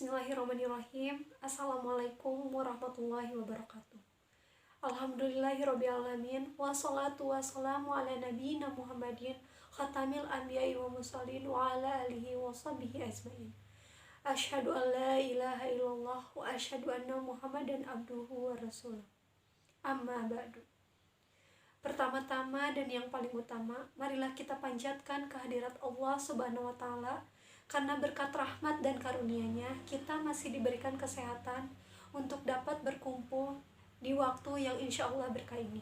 Bismillahirrahmanirrahim. Assalamualaikum warahmatullahi wabarakatuh. Alhamdulillahirrabbilalamin. Wassalatu wassalamu ala nabiyina Muhammadin khatamil anbiya'i wa mursalin wa ala alihi wa sahbihi ajmain. Asyhadu an la ilaha illallah wa asyhadu anna Muhammadan abduhu wa rasuluh. Amma ba'du. Pertama-tama dan yang paling utama, marilah kita panjatkan kehadirat Allah Subhanahu wa taala. Karena berkat rahmat dan karunia-Nya, kita masih diberikan kesehatan untuk dapat berkumpul di waktu yang insya Allah berkah ini.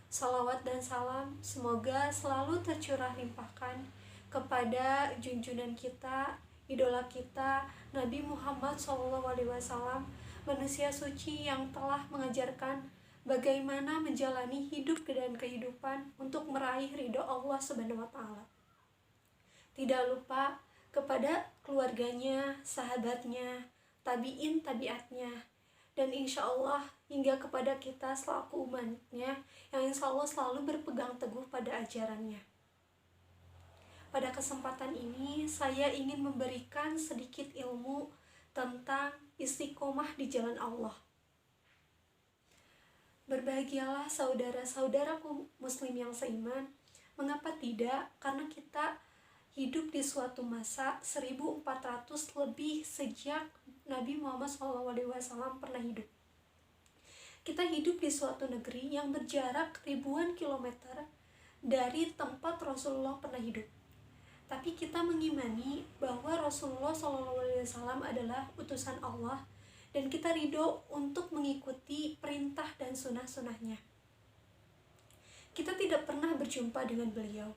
Salawat dan salam semoga selalu tercurah limpahkan kepada junjungan kita, idola kita, Nabi Muhammad SAW, manusia suci yang telah mengajarkan bagaimana menjalani hidup dan kehidupan untuk meraih ridho Allah Subhanahu wa taala. Tidak lupa kepada keluarganya, sahabatnya, tabiin tabiatnya, dan insya Allah hingga kepada kita selaku umatnya yang insya Allah selalu berpegang teguh pada ajarannya. Pada kesempatan ini saya ingin memberikan sedikit ilmu tentang istiqomah di jalan Allah. Berbahagialah saudara-saudaraku muslim yang seiman. Mengapa tidak? Karena kita hidup di suatu masa 1400 lebih sejak Nabi Muhammad SAW pernah hidup. Kita hidup di suatu negeri yang berjarak ribuan kilometer dari tempat Rasulullah pernah hidup. Tapi kita mengimani bahwa Rasulullah SAW adalah utusan Allah dan kita ridho untuk mengikuti perintah dan sunnah-sunnahnya. Kita tidak pernah berjumpa dengan beliau.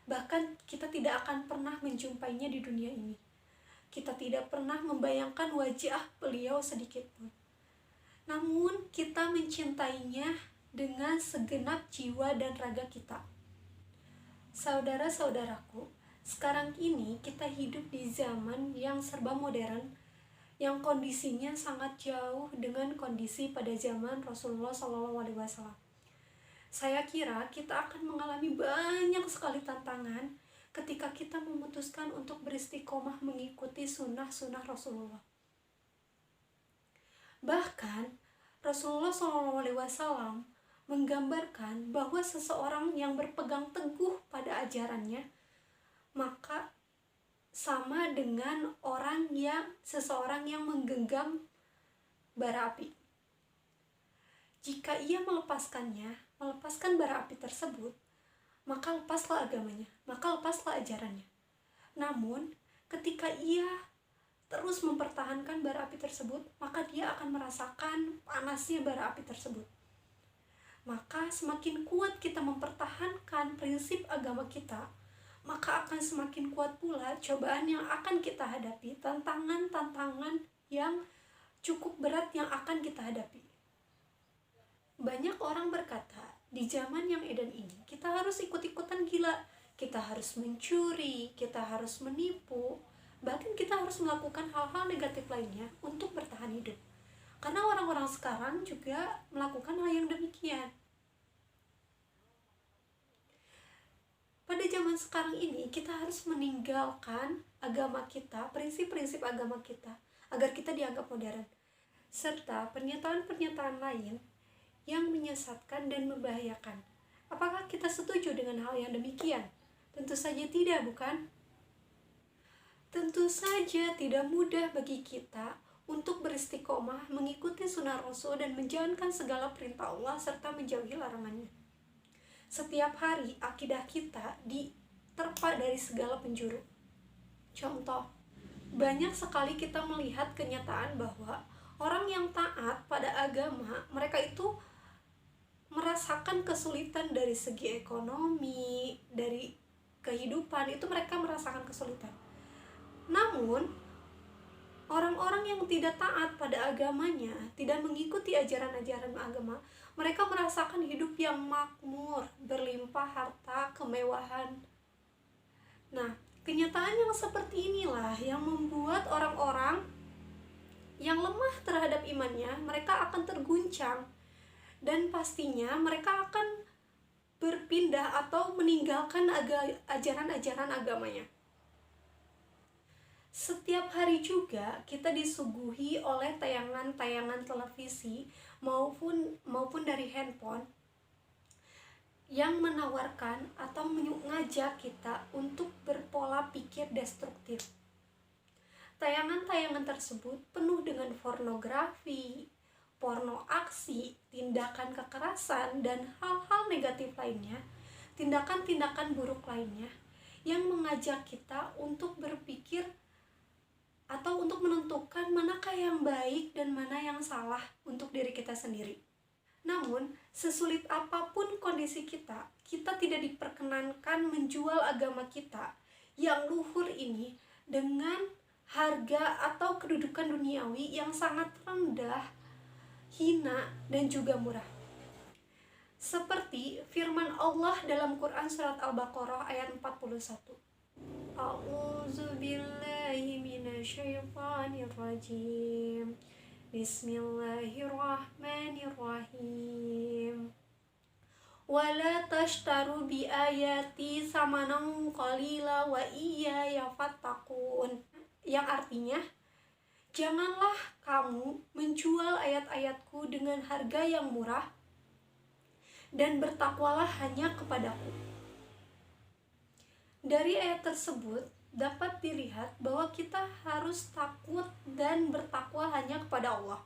Bahkan kita tidak akan pernah menjumpainya di dunia ini. Kita tidak pernah membayangkan wajah beliau sedikit pun. Namun kita mencintainya dengan segenap jiwa dan raga kita. Saudara-saudaraku, sekarang ini kita hidup di zaman yang serba modern, yang kondisinya sangat jauh dengan kondisi pada zaman Rasulullah SAW. Saya kira kita akan mengalami banyak sekali tantangan ketika kita memutuskan untuk beristiqomah mengikuti sunnah-sunnah Rasulullah. Bahkan Rasulullah SAW menggambarkan bahwa seseorang yang berpegang teguh pada ajarannya maka sama dengan seseorang yang menggenggam bara api. Jika ia melepaskan bara api tersebut, maka lepaslah agamanya, maka lepaslah ajarannya. Namun, ketika ia terus mempertahankan bara api tersebut, maka dia akan merasakan panasnya bara api tersebut. Maka semakin kuat kita mempertahankan prinsip agama kita, maka akan semakin kuat pula cobaan yang akan kita hadapi, tantangan-tantangan yang cukup berat yang akan kita hadapi. Banyak orang berkata, di zaman yang edan ini, kita harus ikut-ikutan gila. Kita harus mencuri, kita harus menipu, bahkan kita harus melakukan hal-hal negatif lainnya untuk bertahan hidup. Karena orang-orang sekarang juga melakukan hal yang demikian. Pada zaman sekarang ini, kita harus meninggalkan agama kita, prinsip-prinsip agama kita, agar kita dianggap modern. Serta pernyataan-pernyataan lain yang menyesatkan dan membahayakan. Apakah kita setuju dengan hal yang demikian? Tentu saja tidak, bukan? Tentu saja tidak mudah bagi kita untuk beristiqomah mengikuti sunnah Rasul dan menjalankan segala perintah Allah serta menjauhi larangannya. Setiap hari akidah kita diterpa dari segala penjuru. Contoh, banyak sekali kita melihat kenyataan bahwa orang yang taat pada agama, mereka itu merasakan kesulitan dari segi ekonomi, dari kehidupan, itu mereka merasakan kesulitan. Namun, orang-orang yang tidak taat pada agamanya, tidak mengikuti ajaran-ajaran agama, mereka merasakan hidup yang makmur, berlimpah harta, kemewahan. Nah, kenyataan yang seperti inilah yang membuat orang-orang yang lemah terhadap imannya, mereka akan terguncang. Dan pastinya mereka akan berpindah atau meninggalkan ajaran-ajaran agamanya. Setiap hari juga kita disuguhi oleh tayangan-tayangan televisi maupun dari handphone yang menawarkan atau mengajak kita untuk berpola pikir destruktif. Tayangan-tayangan tersebut penuh dengan pornografi, porno aksi, tindakan kekerasan, dan hal-hal negatif lainnya, tindakan-tindakan buruk lainnya yang mengajak kita untuk berpikir atau untuk menentukan manakah yang baik dan mana yang salah untuk diri kita sendiri. Namun, sesulit apapun kondisi kita tidak diperkenankan menjual agama kita yang luhur ini dengan harga atau kedudukan duniawi yang sangat rendah, hina, dan juga murah. Seperti firman Allah dalam Quran surat Al-Baqarah ayat 41. A'udzu billahi minasyaitonir rajim. Bismillahirrahmanirrahim. Wala tashtaru bi ayati samanan qalila wa iyaya fattaqun. Yang artinya, janganlah kamu menjual ayat-ayatku dengan harga yang murah, dan bertakwalah hanya kepadaku. Dari ayat tersebut dapat dilihat bahwa kita harus takut dan bertakwa hanya kepada Allah.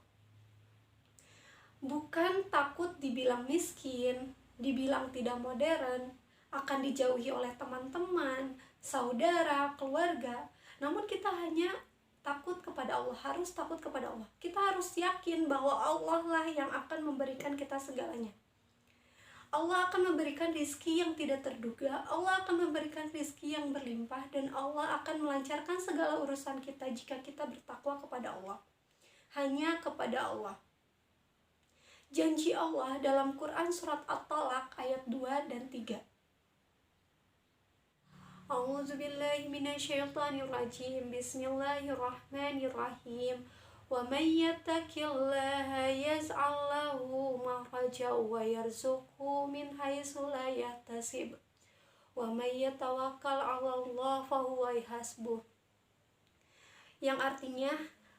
Bukan takut dibilang miskin, dibilang tidak modern, akan dijauhi oleh teman-teman, saudara, keluarga. Namun kita hanya takut kepada Allah, harus takut kepada Allah. Kita harus yakin bahwa Allah lah yang akan memberikan kita segalanya. Allah akan memberikan rizki yang tidak terduga, Allah akan memberikan rizki yang berlimpah, dan Allah akan melancarkan segala urusan kita jika kita bertakwa kepada Allah. Hanya kepada Allah. Janji Allah dalam Quran surat At-Talaq ayat 2 dan 3. A'udzubillahi minasyaitonirrajim. Bismillahirrahmanirrahim. Wa may yattaqillaha yaj'al lahu makhraja wa yarzuqhu min haitsu la yahtasib. Wa may yatawakkal 'ala Allah fa huwa hasbuh. Yang artinya,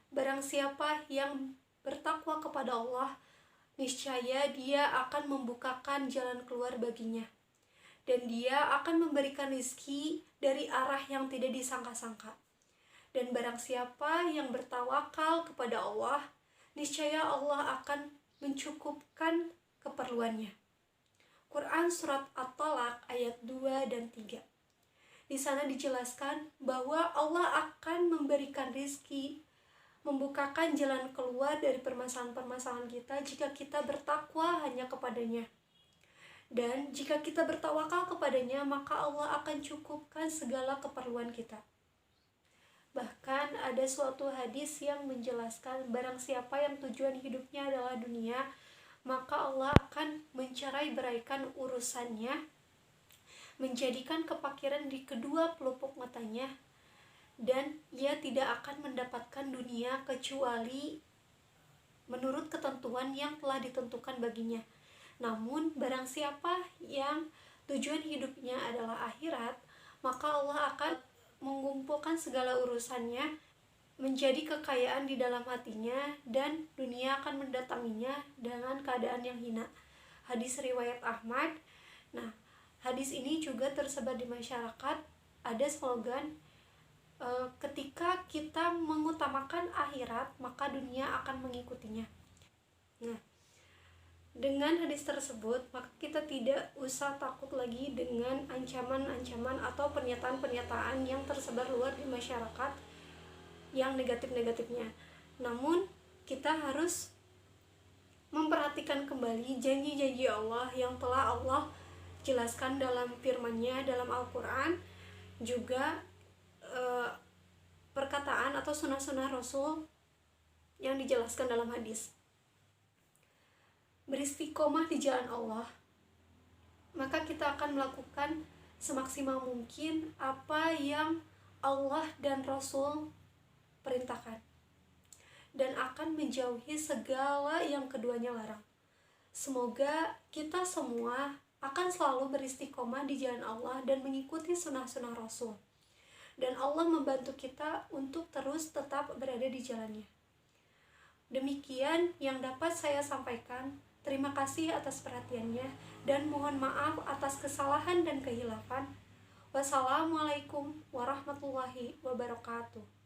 barang siapa yang bertakwa kepada Allah, niscaya dia akan membukakan jalan keluar baginya, dan dia akan memberikan rezeki dari arah yang tidak disangka-sangka. Dan barang siapa yang bertawakal kepada Allah, niscaya Allah akan mencukupkan keperluannya. Quran surat At-Talaq ayat 2 dan 3. Di sana dijelaskan bahwa Allah akan memberikan rezeki, membukakan jalan keluar dari permasalahan-permasalahan kita jika kita bertakwa hanya kepadanya. Dan jika kita bertawakal kepadanya, maka Allah akan cukupkan segala keperluan kita. Bahkan ada suatu hadis yang menjelaskan barang siapa yang tujuan hidupnya adalah dunia, maka Allah akan mencerai-beraikan urusannya, menjadikan kepakiran di kedua pelupuk matanya, dan ia tidak akan mendapatkan dunia kecuali menurut ketentuan yang telah ditentukan baginya. Namun barang siapa yang tujuan hidupnya adalah akhirat, maka Allah akan mengumpulkan segala urusannya menjadi kekayaan di dalam hatinya, dan dunia akan mendatanginya dengan keadaan yang hina. Hadis riwayat Ahmad. Nah, hadis ini juga tersebar di masyarakat. Ada slogan, ketika kita mengutamakan akhirat, maka dunia akan mengikutinya. Nah, dengan hadis tersebut, maka kita tidak usah takut lagi dengan ancaman-ancaman atau pernyataan-pernyataan yang tersebar luar di masyarakat yang negatif-negatifnya. Namun, kita harus memperhatikan kembali janji-janji Allah yang telah Allah jelaskan dalam firman-Nya dalam Al-Quran, juga perkataan atau sunnah-sunnah Rasul yang dijelaskan dalam hadis. Beristiqomah di jalan Allah, maka kita akan melakukan semaksimal mungkin apa yang Allah dan Rasul perintahkan, dan akan menjauhi segala yang keduanya larang. Semoga kita semua akan selalu beristiqomah di jalan Allah dan mengikuti sunnah-sunnah Rasul. dan Allah membantu kita untuk terus tetap berada di jalannya. Demikian yang dapat saya sampaikan. Terima kasih atas perhatiannya dan mohon maaf atas kesalahan dan kehilafan. Wassalamualaikum warahmatullahi wabarakatuh.